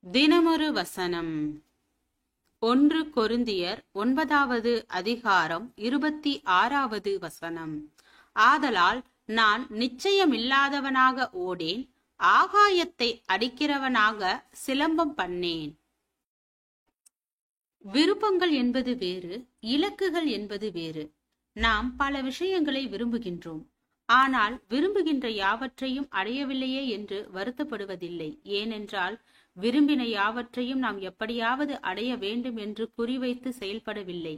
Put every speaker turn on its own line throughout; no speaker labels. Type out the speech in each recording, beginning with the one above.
தினமொரு வசனம். 1 கொரிந்தியர் 9வது அதிகாரம் 26வது வசனம். ஆதலால் நான் நிச்சயமில்லாதவனாக ஓடேன், ஆகாயத்தை அடிக்கிறவனாக சிலம்பம் பண்ணேன். விருப்பங்கள் என்பது வேறு, இலக்குகள் என்பது வேறு. நாம் பல விஷயங்களை விரும்புகின்றோம். ஆனால் விரும்புகின்ற யாவற்றையும் அடையவில்லையே என்று வருத்தப்படுவதில்லை. ஏனென்றால் விரும்பின யாவற்றையும் நாம் எப்படியாவது அடைய வேண்டும் என்று குறிவைத்து செயல்படவில்லை.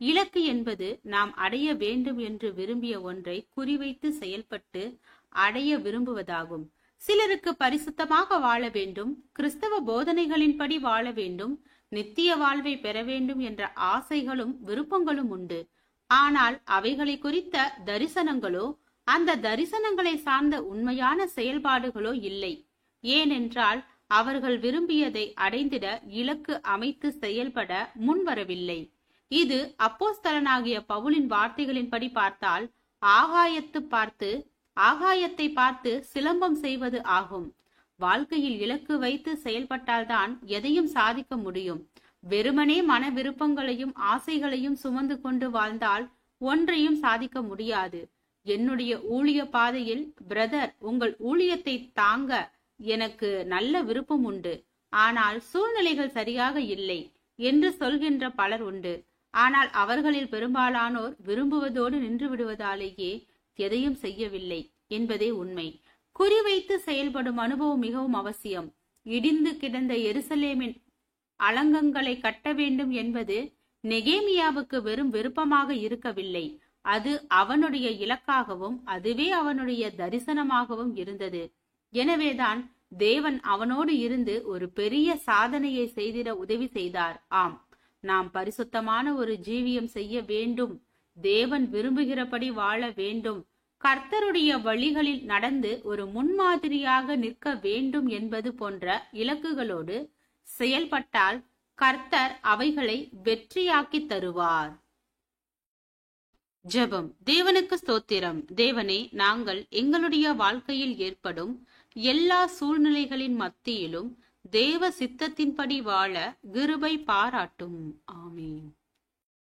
இலக்கு என்பது நாம் அடைய வேண்டும் என்று விரும்பிய ஒன்றை குறிவைத்து செயல்பட்டு அடைய விரும்புவதாகும். சிலருக்கு பரிசுத்தமாக வாழ வேண்டும், கிறிஸ்தவ போதனைகளின்படி வாழ வேண்டும், நித்திய வாழ்வை பெற வேண்டும் என்ற ஆசைகளும் விருப்பங்களும் உண்டு. ஆனால் அவைகளை குறித்த தரிசனங்களோ அந்த தரிசனங்களை சார்ந்த உண்மையான செயல்பாடுகளோ இல்லை. ஏனென்றால் அவர்கள் விரும்பியதை அடைந்திட இலக்கு அமைத்து செயல்பட முன்வரவில்லை. இது அப்போஸ்தலனாகிய பவுலின் வார்த்தைகளின்படி பார்த்தால் ஆகாயத்தை பார்த்து சிலம்பம் செய்வது ஆகும். வாழ்க்கையில் இலக்கு வைத்து செயல்பட்டால்தான் எதையும் சாதிக்க முடியும். வெறுமனே மன விருப்பங்களையும் ஆசைகளையும் சுமந்து கொண்டு வாழ்ந்தால் ஒன்றையும் சாதிக்க முடியாது. என்னுடைய ஊழிய பாதையில், பிரதர், உங்கள் ஊழியத்தை தாங்க எனக்கு நல்ல விருப்பம் உண்டு, ஆனால் சூழ்நிலைகள் சரியாக இல்லை என்று சொல்கின்ற பலர் உண்டு. ஆனால் அவர்களில் பெரும்பாலானோர் விரும்புவதோடு நின்று விடுவதாலேயே எதையும் செய்யவில்லை என்பதே உண்மை. குறிவைத்து செயல்படும் அனுபவம் மிகவும் அவசியம். இடிந்து கிடந்த எருசலேமின் அலங்கங்களை கட்ட வேண்டும் என்பது நெகேமியாவுக்கு வெறும் விருப்பமாக இருக்கவில்லை. அது அவனுடைய இலக்காகவும் அதுவே அவனுடைய தரிசனமாகவும் இருந்தது. எனவேதான் தேவன் அவனோடு இருந்து ஒரு பெரிய சாதனையை செய்திட உதவி செய்தார். ஆம், நாம் பரிசுத்தமான ஒரு ஜீவியம் செய்ய வேண்டும், தேவன் விரும்புகிறபடி வாழ வேண்டும், கர்த்தருடைய வழிகளில் நடந்து ஒரு முன்மாதிரியாக நிற்க வேண்டும் என்பது போன்ற இலக்குகளோடு செயல்பட்டால் கர்த்தர் அவைகளை வெற்றியாக்கி தருவார். ஜெபம். தேவனுக்கு ஸ்தோத்திரம். தேவனே, நாங்கள் எங்களுடைய வாழ்க்கையில் ஏற்படும் எல்லா சூழ்நிலைகளின் மத்தியிலும் தேவ சித்தத்தின்படி வாழ கிருபை பாராட்டும். ஆமென்.